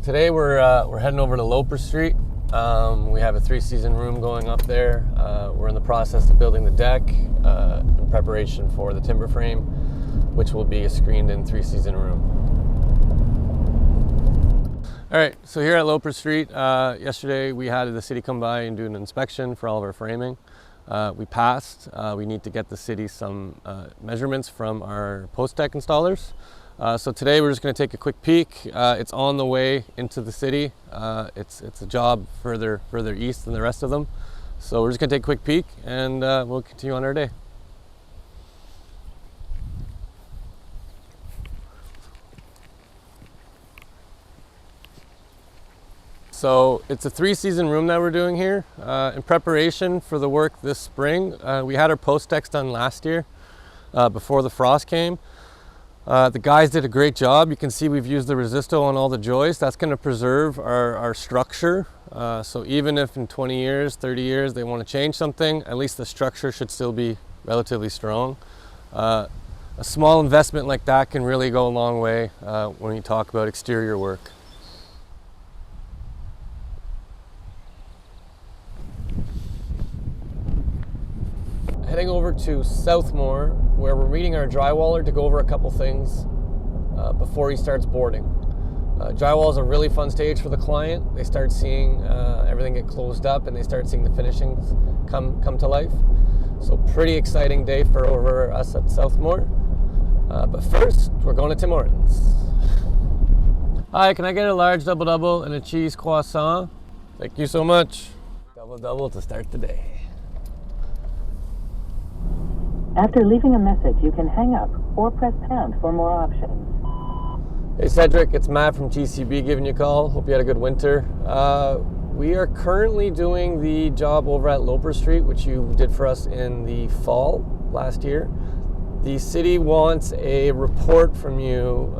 Today we're heading over to Loper Street. We have a 3-season room going up there. We're in the process of building the deck in preparation for the timber frame, which will be a screened-in 3-season room. All right, so here at Loper Street, yesterday we had the city come by and do an inspection for all of our framing. We passed. We need to get the city some measurements from our post deck installers. So today we're just going to take a quick peek. It's on the way into the city. It's a job further east than the rest of them. So we're just going to take a quick peek and we'll continue on our day. So it's a 3-season room that we're doing here. In preparation for the work this spring, we had our post decks done last year before the frost came. The guys did a great job. You can see we've used the Resisto on all the joists. That's going to preserve our structure. So even if in 20 years, 30 years, they want to change something, at least the structure should still be relatively strong. A small investment like that can really go a long way when you talk about exterior work. Heading over to Southmore, where we're meeting our drywaller to go over a couple things before he starts boarding. Drywall is a really fun stage for the client. They start seeing everything get closed up and they start seeing the finishings come to life. So pretty exciting day for over us at Southmore. But first, we're going to Tim Hortons. Hi, can I get a large double-double and a cheese croissant? Thank you so much. Double-double to start the day. After leaving a message, you can hang up or press pound for more options. Hey Cedric, it's Matt from TCB giving you a call. Hope you had a good winter. We are currently doing the job over at Loper Street, which you did for us in the fall last year. The city wants a report from you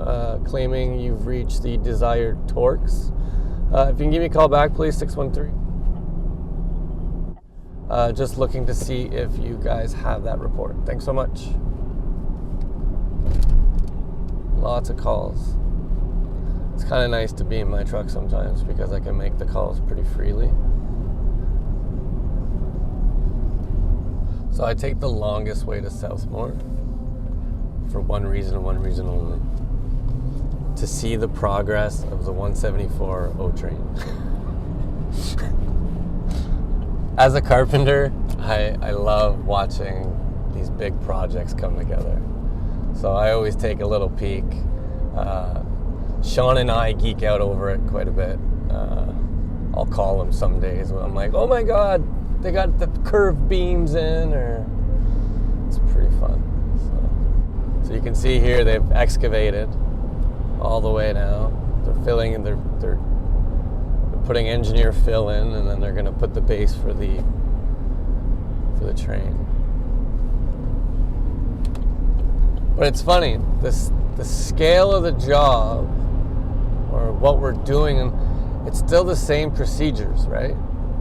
claiming you've reached the desired torques. If you can give me a call back, please, 613. Just looking to see if you guys have that report. Thanks so much. Lots of calls. It's kind of nice to be in my truck sometimes because I can make the calls pretty freely. So I take the longest way to Southmore for one reason and one reason only. To see the progress of the 174 O train. As a carpenter, I love watching these big projects come together. So I always take a little peek. Sean and I geek out over it quite a bit. I'll call him some days when I'm like, oh my God, they got the curved beams in, or it's pretty fun. So you can see here they've excavated all the way now. They're filling and they're putting engineer fill in, and then they're going to put the base for the train. But it's funny, the scale of the job or what we're doing, and it's still the same procedures, right?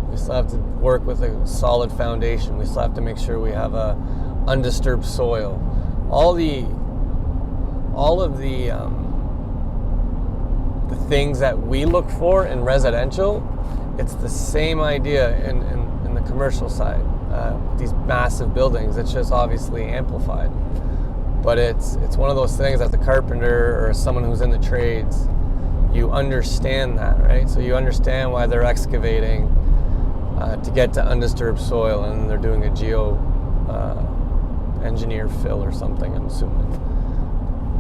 We still have to work with a solid foundation. We still have to make sure we have a undisturbed soil. All of the things that we look for in residential, it's the same idea in the commercial side. These massive buildings, it's just obviously amplified. But it's one of those things that the carpenter or someone who's in the trades, you understand that, right? So you understand why they're excavating to get to undisturbed soil, and they're doing a geo engineer fill or something, I'm assuming.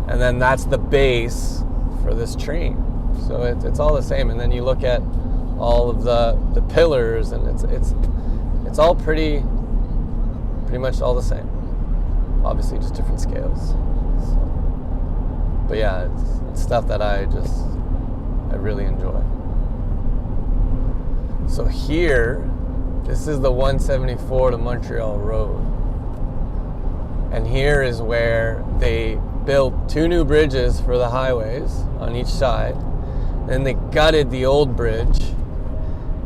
And then that's the base for this train. So it's all the same. And then you look at all of the pillars, and it's all pretty much all the same. Obviously, just different scales. So, but yeah, it's stuff that I really enjoy. So here, this is the 174 to Montreal Road, and here is where they built 2 new bridges for the highways on each side. Then they gutted the old bridge,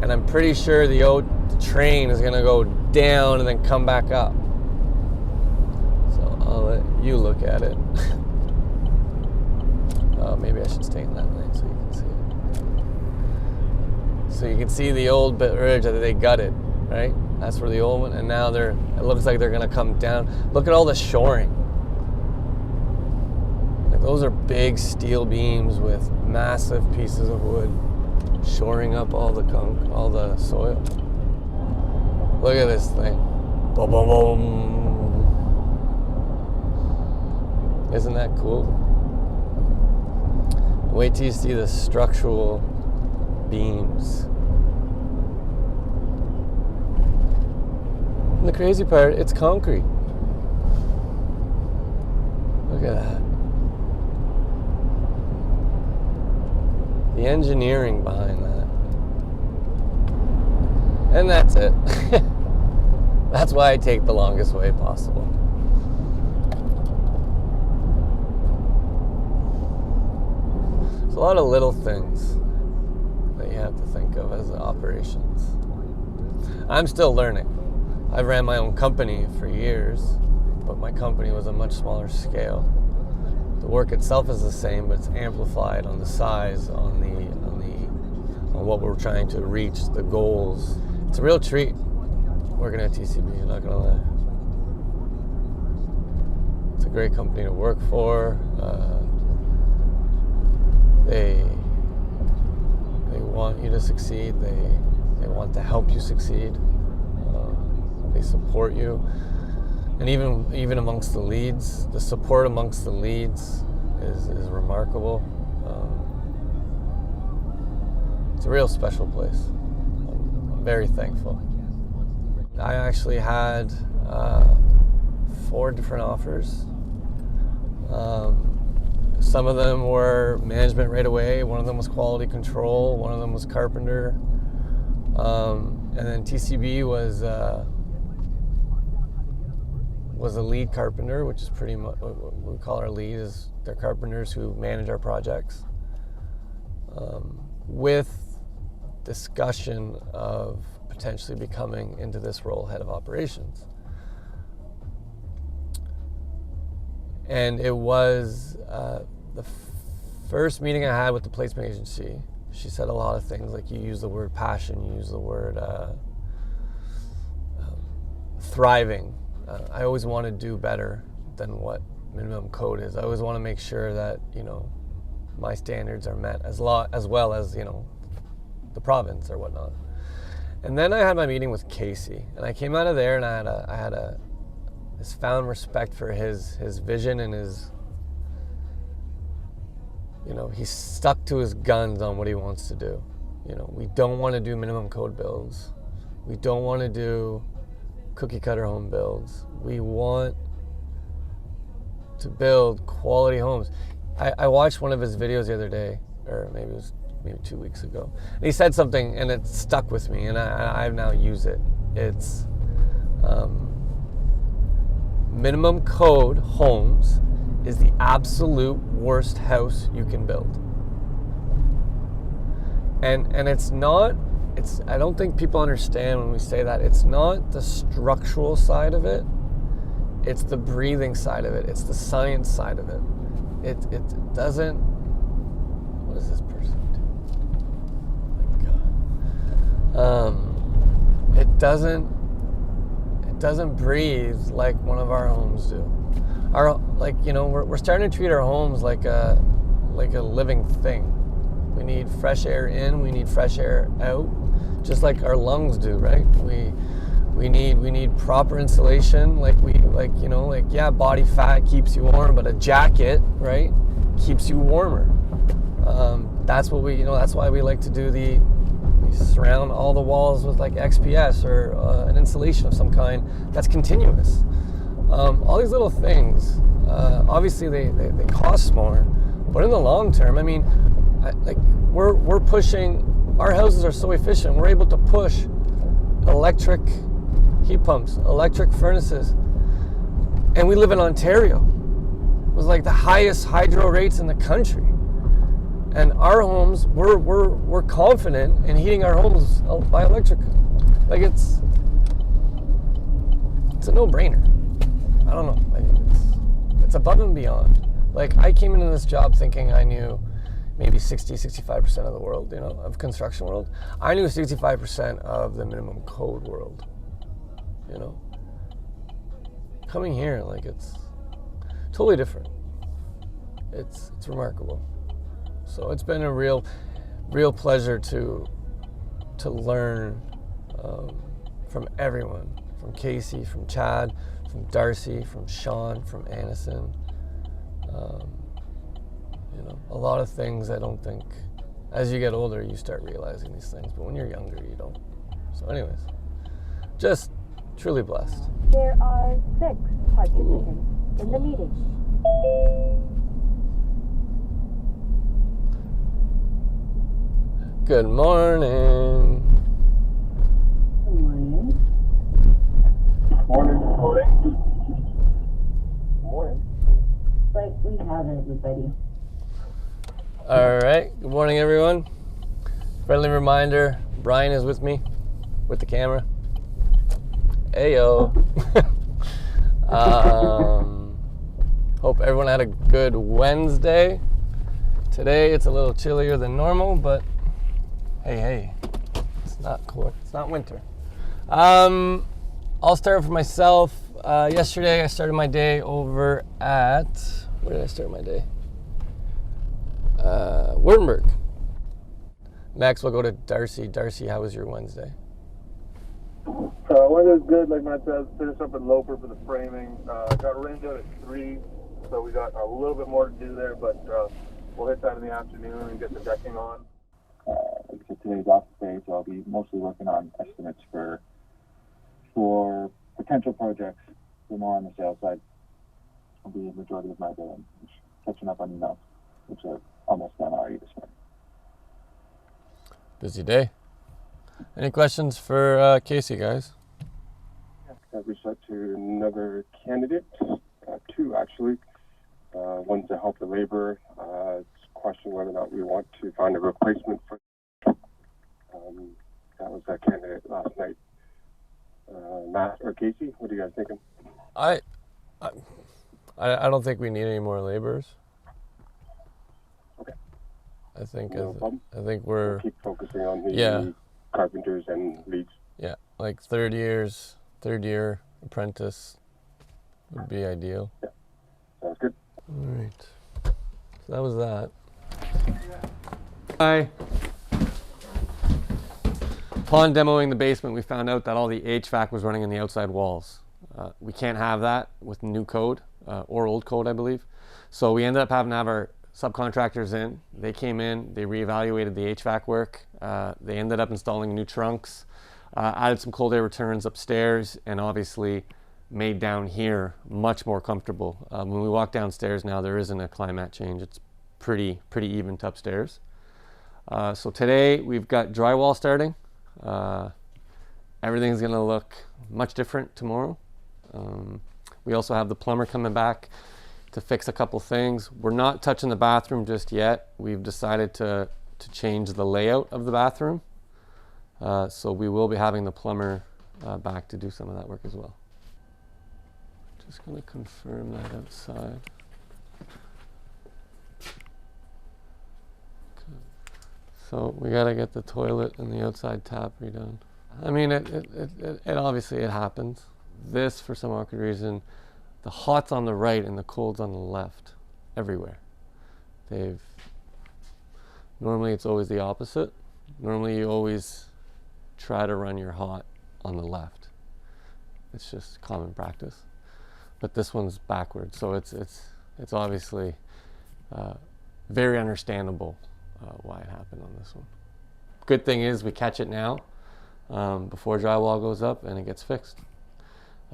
and I'm pretty sure the train is going to go down and then come back up. So I'll let you look at it. Maybe I should stay in that lane so you can see it. So you can see the old bridge that they gutted, right? That's where the old one, and now it looks like they're gonna come down. Look at all the shoring. Like those are big steel beams with massive pieces of wood shoring up all the soil. Look at this thing. Boom, boom, boom. Isn't that cool? Wait till you see the structural beams. And the crazy part, it's concrete. Look at that. The engineering behind that. And that's it. That's why I take the longest way possible. There's a lot of little things that you have to think of as operations. I'm still learning. I ran my own company for years, but my company was a much smaller scale. The work itself is the same, but it's amplified on the size, on what we're trying to reach, the goals. It's a real treat working at TCB, I'm not gonna lie. It's a great company to work for. They want you to succeed. They want to help you succeed. They support you. And even amongst the leads, the support amongst the leads is remarkable. It's a real special place. I'm very thankful. I actually had 4 different offers. Some of them were management right away. One of them was quality control. One of them was carpenter. And then TCB was a lead carpenter, which is pretty much what we call our lead, is they're carpenters who manage our projects, with discussion of potentially becoming into this role head of operations. And it was the first meeting I had with the placement agency. She said a lot of things, like you use the word passion, you use the word thriving. I always want to do better than what minimum code is. I always want to make sure that, my standards are met as well as, the province or whatnot. And then I had my meeting with Casey, and I came out of there and I had this found respect for his vision and his, he's stuck to his guns on what he wants to do. We don't want to do minimum code builds. We don't want to do cookie cutter home builds. We want to build quality homes. I watched one of his videos the other day, or maybe 2 weeks ago. And he said something and it stuck with me, and I've now used it. It's minimum code homes is the absolute worst house you can build. And it's not, I don't think people understand when we say that. It's not the structural side of it. It's the breathing side of it. It's the science side of it. It doesn't, what does this person do? Oh my God. It doesn't breathe like one of our homes do. We're starting to treat our homes like a living thing. We need fresh air in, we need fresh air out, just like our lungs do, right? We need proper insulation, body fat keeps you warm, but a jacket, right, keeps you warmer. That's what that's why we like to do we surround all the walls with like XPS or an insulation of some kind that's continuous. All these little things, obviously they cost more, but in the long term, we're pushing, our houses are so efficient, we're able to push electric heat pumps, electric furnaces, and we live in Ontario with like the highest hydro rates in the country. And our homes, we're confident in heating our homes by electric. Like it's a no-brainer. I don't know. It's above and beyond. Like I came into this job thinking I knew maybe 65% of the world, of construction world. I knew 65% of the minimum code world, Coming here, like, it's totally different. It's remarkable. So it's been a real pleasure to learn from everyone, from Casey, from Chad, from Darcy, from Sean, from Anison. A lot of things I don't think, as you get older, you start realizing these things, but when you're younger, you don't. So anyways, just truly blessed. There are 6 participants in the meeting. Good morning. Good morning. Morning. But we have everybody. All right. Good morning, everyone. Friendly reminder, Brian is with me with the camera. Ayo. Hope everyone had a good Wednesday. Today it's a little chillier than normal, but hey, it's not cool. It's not winter. I'll start for myself. Yesterday I started my day over at, where did I start my day? Wurtemberg. Next we'll go to Darcy. Darcy, how was your Wednesday? Weather's good, like Matt says. Finished up at Loper for the framing. Got rained out at 3, so we got a little bit more to do there, but we'll hit that in the afternoon and get the decking on. Today's off day, so I'll be mostly working on estimates for potential projects. For more on the sales side, will be the majority of my day, and catching up on emails, which are almost done already this morning. Busy day. Any questions for Casey, guys? I've reached out to another candidate, 2 actually. One's to help the labor. It's a question whether or not we want to find a replacement for. That was that candidate last night. Matt or Casey, what are you guys thinking? I don't think we need any more laborers. Okay. I think problem. we're Keep focusing on the carpenters and leads. Yeah, like third year apprentice would be ideal. Yeah, sounds good. All right. So that was that. Hi. Upon demoing the basement, we found out that all the HVAC was running in the outside walls. We can't have that with new code, or old code, I believe. So we ended up having to have our subcontractors in. They came in, they reevaluated the HVAC work. They ended up installing new trunks, added some cold air returns upstairs, and obviously made down here much more comfortable. When we walk downstairs now, there isn't a climate change. It's pretty even to upstairs. So today we've got drywall starting. Everything's gonna look much different tomorrow. We also have the plumber coming back to fix a couple things. We're not touching the bathroom just yet. We've decided to change the layout of the bathroom. So we will be having the plumber back to do some of that work as well. Just gonna confirm that outside. So we gotta get the toilet and the outside tap redone. I mean, it obviously it happens. This, for some awkward reason, the hot's on the right and the cold's on the left, everywhere. Normally it's always the opposite. Normally you always try to run your hot on the left. It's just common practice. But this one's backwards, so it's obviously very understandable why it happened on this one. Good thing is we catch it now before drywall goes up and it gets fixed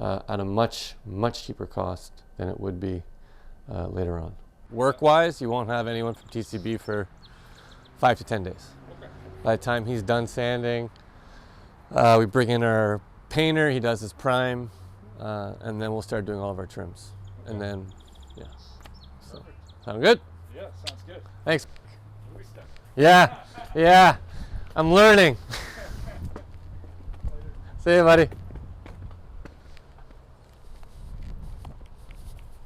at a much cheaper cost than it would be later on. Work-wise, you won't have anyone from TCB for 5 to 10 days. Okay. By the time he's done sanding, we bring in our painter, he does his prime, and then we'll start doing all of our trims. Okay. And then, yeah. So, sound good? Yeah, sounds good. Thanks. Yeah, I'm learning. See you, buddy.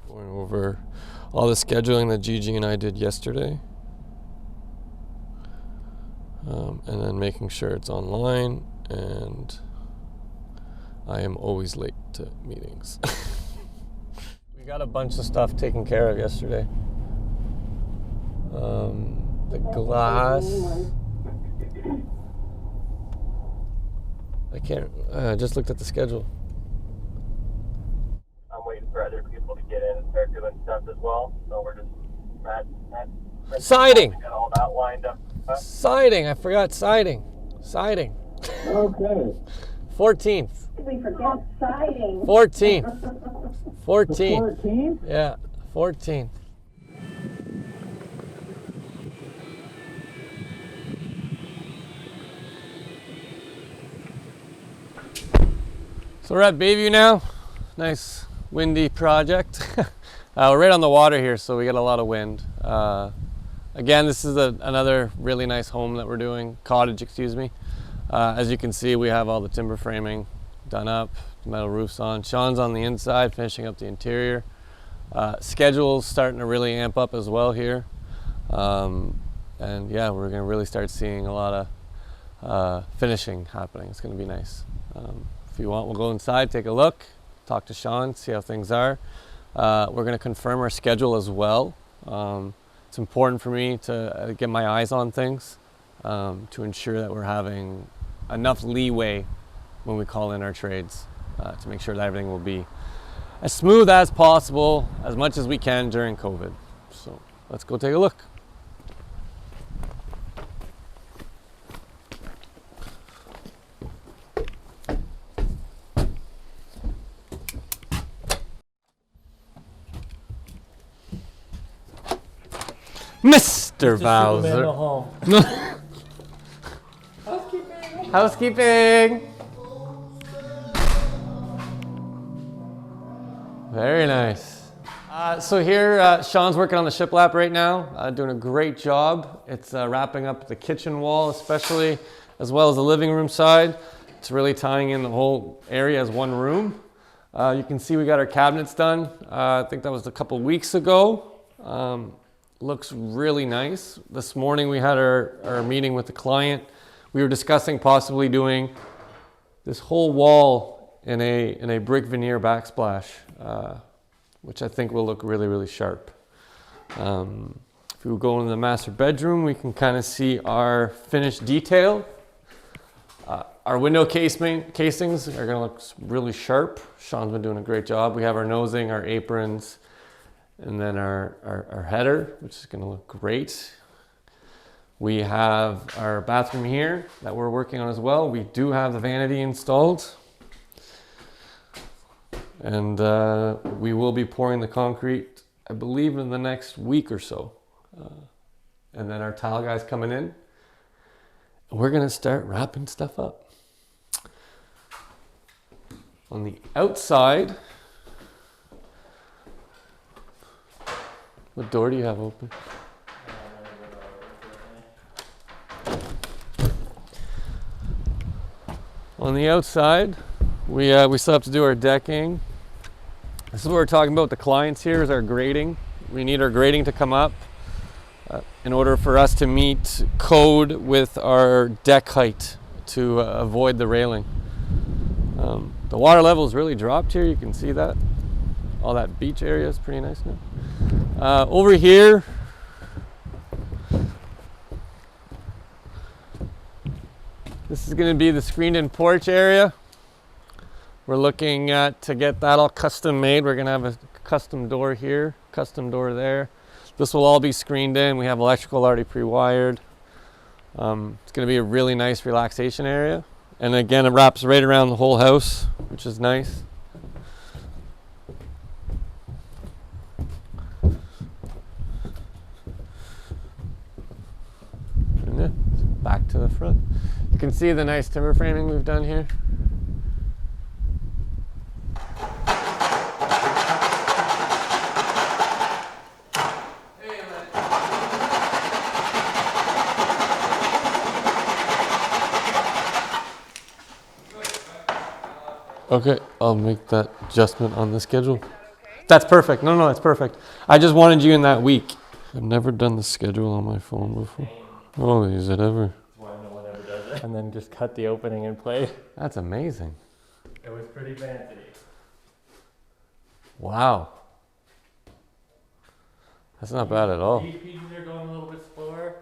Going over all the scheduling that Gigi and I did yesterday. and then making sure it's online, and I am always late to meetings. We got a bunch of stuff taken care of yesterday. The glass. I can't, I just looked at the schedule. I'm waiting for other people to get in and start doing stuff as well. So we're just Siding! got all that lined up. Siding, I forgot siding. Siding. Okay. 14th. Did we forget siding? 14th. 14th. 14? Yeah, 14th. So we're at Bayview now. Nice windy project. We're right on the water here, so we get a lot of wind. Again, this is another really nice home that we're doing, cottage, excuse me. As you can see, we have all the timber framing done up, metal roofs on. Sean's on the inside, finishing up the interior. Schedule's starting to really amp up as well here. And yeah, we're gonna really start seeing a lot of finishing happening. It's gonna be nice. If you want, we'll go inside, take a look, talk to Sean, see how things are. We're gonna confirm our schedule as well. It's important for me to get my eyes on things to ensure that we're having enough leeway when we call in our trades to make sure that everything will be as smooth as possible, as much as we can during COVID. So let's go take a look. Mr. Bowser. Housekeeping. Very nice. So here, Sean's working on the shiplap right now, doing a great job. It's wrapping up the kitchen wall, especially, as well as the living room side. It's really tying in the whole area as one room. You can see we got our cabinets done. I think that was a couple weeks ago. Looks really nice. This morning we had our meeting with the client. We were discussing possibly doing this whole wall in a brick veneer backsplash, which I think will look really, really sharp. If we go into the master bedroom, we can kind of see our finished detail. Our window casings are gonna look really sharp. Sean's been doing a great job. We have our nosing, our aprons, and then our header, which is gonna look great. We have our bathroom here that we're working on as well. We do have the vanity installed. And we will be pouring the concrete, I believe, in the next week or so. And then our tile guy's coming in. And we're gonna start wrapping stuff up. On the outside, what door do you have open? On the outside, we still have to do our decking. This is what we're talking about with the clients here, is our grading. We need our grading to come up in order for us to meet code with our deck height to avoid the railing. The water level has really dropped here. You can see that. All that beach area is pretty nice now. Over here, this is going to be the screened-in porch area. We're looking to get that all custom made. We're going to have a custom door here, custom door there. This will all be screened in. We have electrical already pre-wired. It's going to be a really nice relaxation area. And again, it wraps right around the whole house, which is nice. And yeah, back to the front. You can see the nice timber framing we've done here. Okay, I'll make that adjustment on the schedule. That's perfect. No, that's perfect. I just wanted you in that week. I've never done the schedule on my phone before. Oh, is it ever? That's why I and then just cut the opening and play. That's amazing. It was pretty fancy. Wow. That's not bad at all. These pieces are going a little bit slower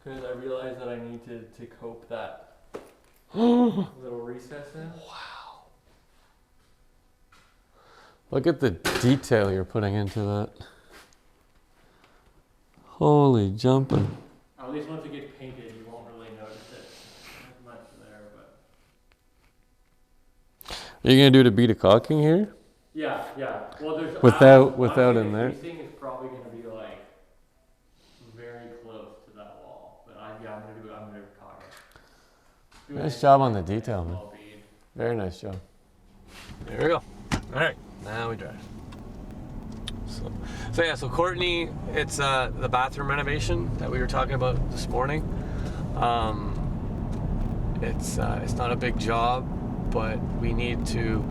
because I realized that I need to cope that little recess in. Wow. Look at the detail you're putting into that. Holy jumping. At least once it gets painted, you won't really notice it as much there. But Are you gonna do the beat of caulking here? yeah. Well, there's Without in there. The facing is probably going to be like very close to that wall, but I'm gonna caulk it. Nice job on the detail, man. Very nice job. There we go. All right, now we drive. So Courtney, it's the bathroom renovation that we were talking about this morning. It's not a big job, but we need to.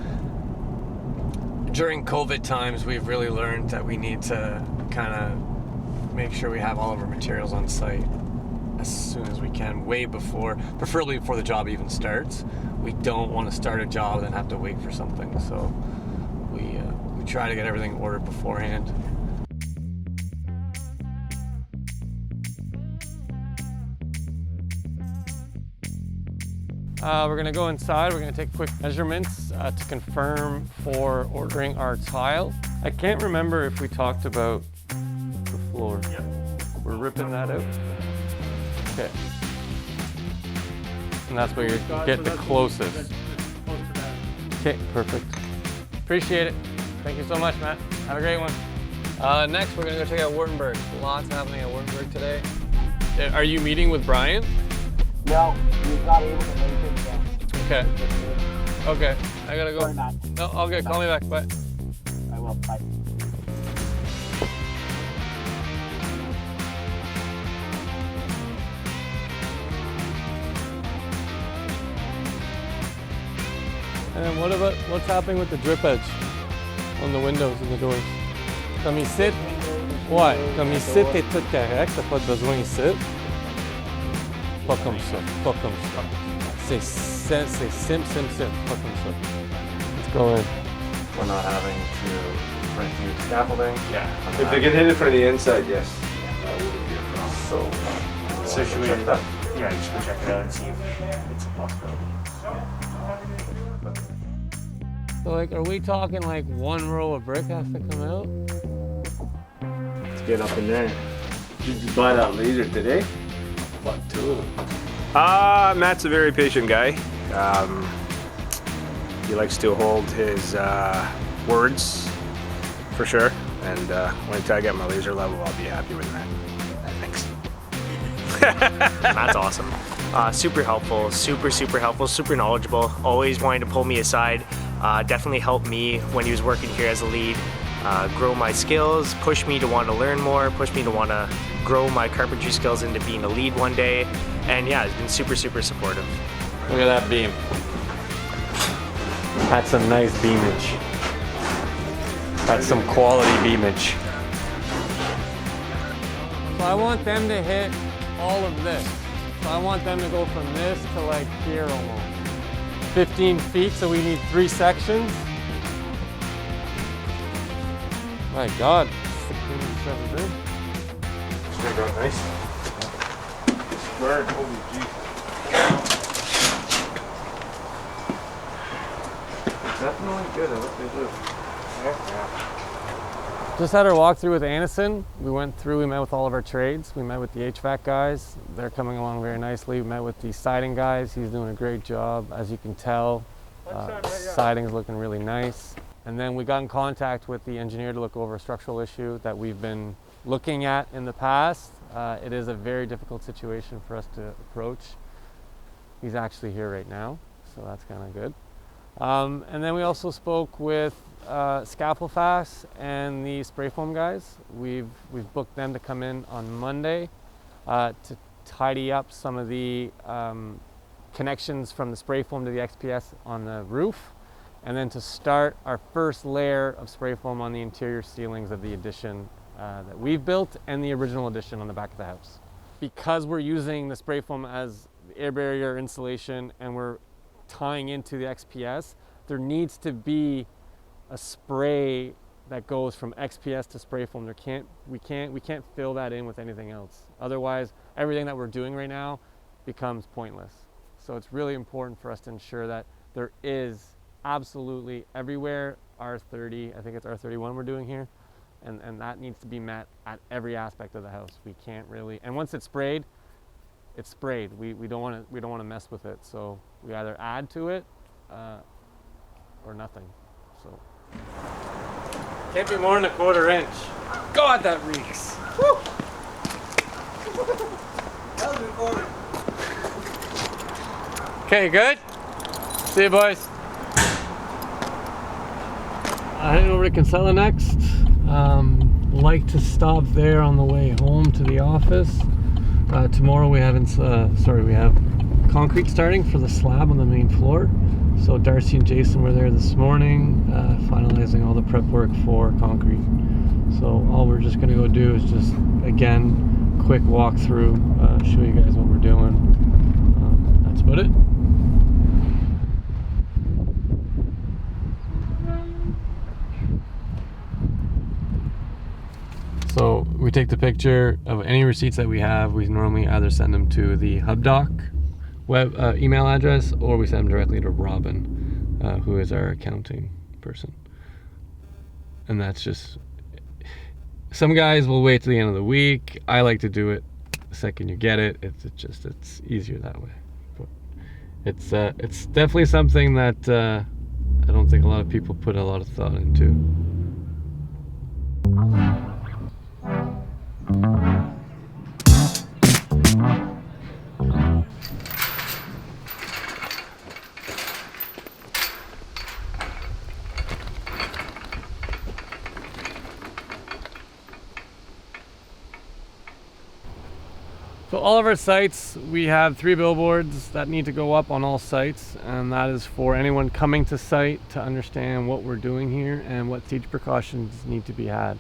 During COVID times, we've really learned that we need to kind of make sure we have all of our materials on site as soon as we can, way before, preferably before the job even starts. We don't want to start a job and then have to wait for something. So we try to get everything ordered beforehand. We're gonna go inside. We're gonna take quick measurements to confirm for ordering our tile. I can't remember if we talked about the floor. Yep. We're ripping that out. Okay. And that's where you get the closest. Okay, perfect. Appreciate it. Thank you so much, Matt. Have a great one. Next, we're gonna go check out Wurtemberg. Lots happening at Wurtemberg today. Are you meeting with Brian? No, he's not able to make it yet. Okay. Okay. I gotta go. Sorry, Matt. No, all good. Call me back. Bye. I will. Bye. And then what's happening with the drip edge on the windows and the doors? Comme ici, ouais, comme ici, t'es tout correct, t'as pas besoin ici. Pas comme ça, pas comme ça. C'est simple, pas comme ça. Let's go in. We're not having to rent new scaffolding. Yeah. If they can hit it from the inside, yes. That wouldn't be a problem. So should we check that? Yeah, just go check it out and see if it's a possibility. So like, are we talking like one row of brick has to come out? Let's get up in there. Did you buy that laser today? What, two of them? Matt's a very patient guy. He likes to hold his words, for sure. And when I get my laser level, I'll be happy with that. Thanks. Matt's awesome. Super helpful, super helpful, super knowledgeable. Always wanting to pull me aside. Definitely helped me when he was working here as a lead. Grow my skills, push me to want to learn more, push me to want to grow my carpentry skills into being a lead one day. And yeah, he's been super supportive. Look at that beam. That's some nice beamage. That's some quality beamage. So I want them to hit all of this. So I want them to go from this to like here almost. 15 feet, so we need 3 sections. My God, it's the cleanest it's ever been. It's gonna go nice. Square, holy Jesus. Definitely good at what they do. Yeah. Just had our walkthrough with Anison. We met with all of our trades. We met with the HVAC guys. They're coming along very nicely. We met with the siding guys. He's doing a great job, as you can tell. Siding's looking really nice. And then we got in contact with the engineer to look over a structural issue that we've been looking at in the past. It is a very difficult situation for us to approach. He's actually here right now, so that's kind of good. And then we also spoke with Scaffoldfast and the spray foam guys. We've booked them to come in on Monday to tidy up some of the connections from the spray foam to the XPS on the roof, and then to start our first layer of spray foam on the interior ceilings of the addition that we've built and the original addition on the back of the house. Because we're using the spray foam as air barrier insulation and we're tying into the XPS, there needs to be a spray that goes from XPS to spray foam. We can't fill that in with anything else. Otherwise, everything that we're doing right now becomes pointless. So it's really important for us to ensure that there is absolutely everywhere R30, I think it's R31 we're doing here, and that needs to be met at every aspect of the house. We can't really, and once it's sprayed, it's sprayed. We don't want to mess with it. So we either add to it or nothing. So can't be more than a 1/4 inch. God, that reeks. Woo! Okay, good. See you, boys. Heading over to Kinsella next. Like to stop there on the way home to the office. Tomorrow we have concrete starting for the slab on the main floor. So Darcy and Jason were there this morning, finalizing all the prep work for concrete. So all we're just gonna go do is just, again, quick walkthrough, show you guys what we're doing. That's about it. So we take the picture of any receipts that we have. We normally either send them to the HubDoc web email address, or we send them directly to Robin, who is our accounting person. And that's just, some guys will wait till the end of the week. I like to do it the second you get it. It's easier that way. But it's definitely something that I don't think a lot of people put a lot of thought into. So all of our sites, we have 3 billboards that need to go up on all sites, and that is for anyone coming to site to understand what we're doing here and what safety precautions need to be had.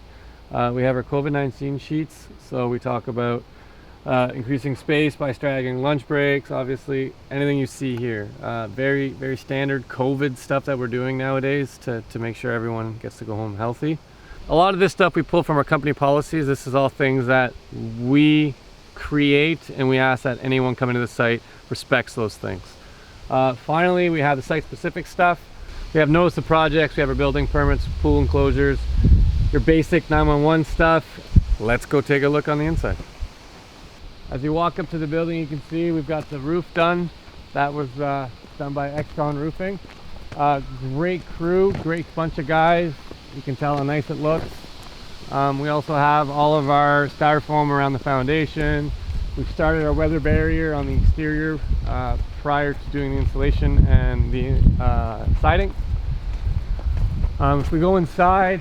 We have our COVID-19 sheets, so we talk about increasing space by staggering lunch breaks, obviously, anything you see here. Very, very standard COVID stuff that we're doing nowadays to make sure everyone gets to go home healthy. A lot of this stuff we pull from our company policies. This is all things that we create, and we ask that anyone coming to the site respects those things. Finally, we have the site-specific stuff. We have notice of projects, we have our building permits, pool enclosures, your basic 911 stuff. Let's go take a look on the inside. As you walk up to the building, you can see we've got the roof done. That was done by Extron Roofing. Great crew, great bunch of guys. You can tell how nice it looks. We also have all of our styrofoam around the foundation. We've started our weather barrier on the exterior prior to doing the installation and the siding. If we go inside,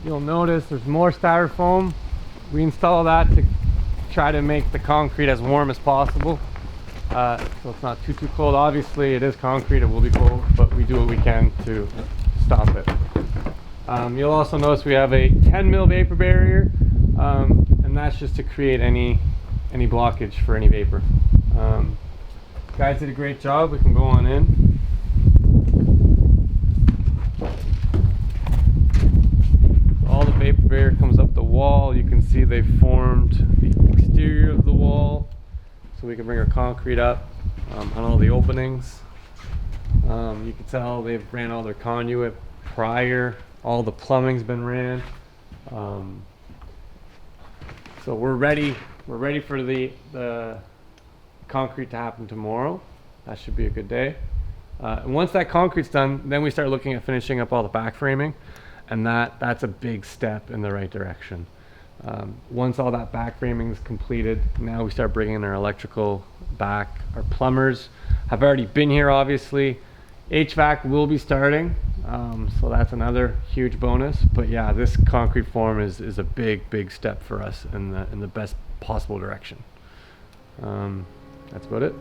you'll notice there's more styrofoam. We install that to try to make the concrete as warm as possible. So it's not too cold. Obviously it is concrete, it will be cold, but we do what we can to stop it. You'll also notice we have a 10 mil vapor barrier, and that's just to create any blockage for any vapor. Guys did a great job. We can go on in. All the vapor barrier comes up the wall. You can see they formed the exterior of the wall, so we can bring our concrete up on all the openings. You can tell they've ran all their conduit prior. All the plumbing's been ran. So we're ready for the concrete to happen tomorrow. That should be a good day. And once that concrete's done, then we start looking at finishing up all the back framing, and that's a big step in the right direction. Once all that back framing is completed, now we start bringing in our electrical back. Our plumbers have already been here, obviously. HVAC will be starting, so that's another huge bonus. But yeah, this concrete form is a big step for us in the best possible direction. That's about it.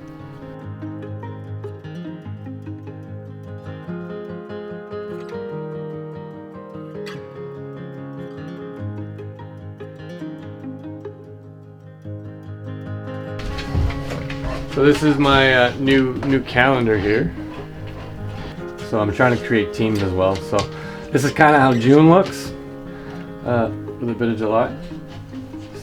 So this is my new calendar here. So I'm trying to create teams as well. So this is kind of how June looks with a bit of July.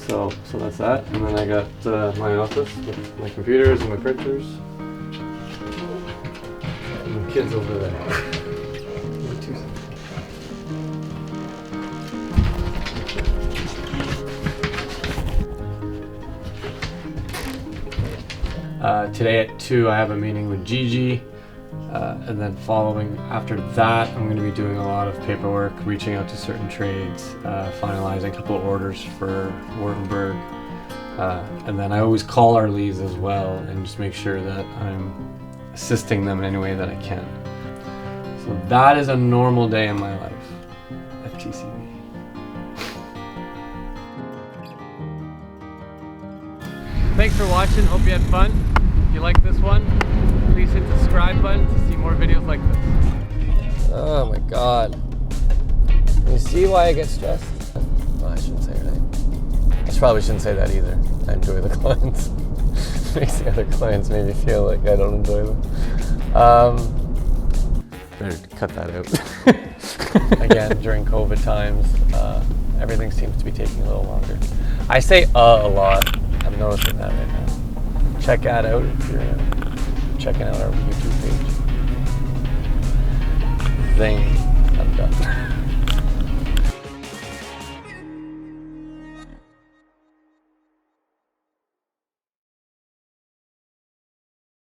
So that's that. And then I got my office with my computers and my printers. And the kids over there. Today at 2 I have a meeting with Gigi, and then following after that I'm going to be doing a lot of paperwork, reaching out to certain trades, finalizing a couple of orders for Wurtemberg, and then I always call our leads as well and just make sure that I'm assisting them in any way that I can. So that is a normal day in my life at TCB. Thanks for watching, hope you had fun. If you like this one, please hit the subscribe button to see more videos like this. Oh my god. You see why I get stressed? Oh, I shouldn't say her name. I probably shouldn't say that either. I enjoy the clients. Makes the other clients maybe feel like I don't enjoy them. Better cut that out. Again, during COVID times, everything seems to be taking a little longer. I say a lot. I'm noticing that right now. Check that out if you're checking out our YouTube page. Zing. I'm done.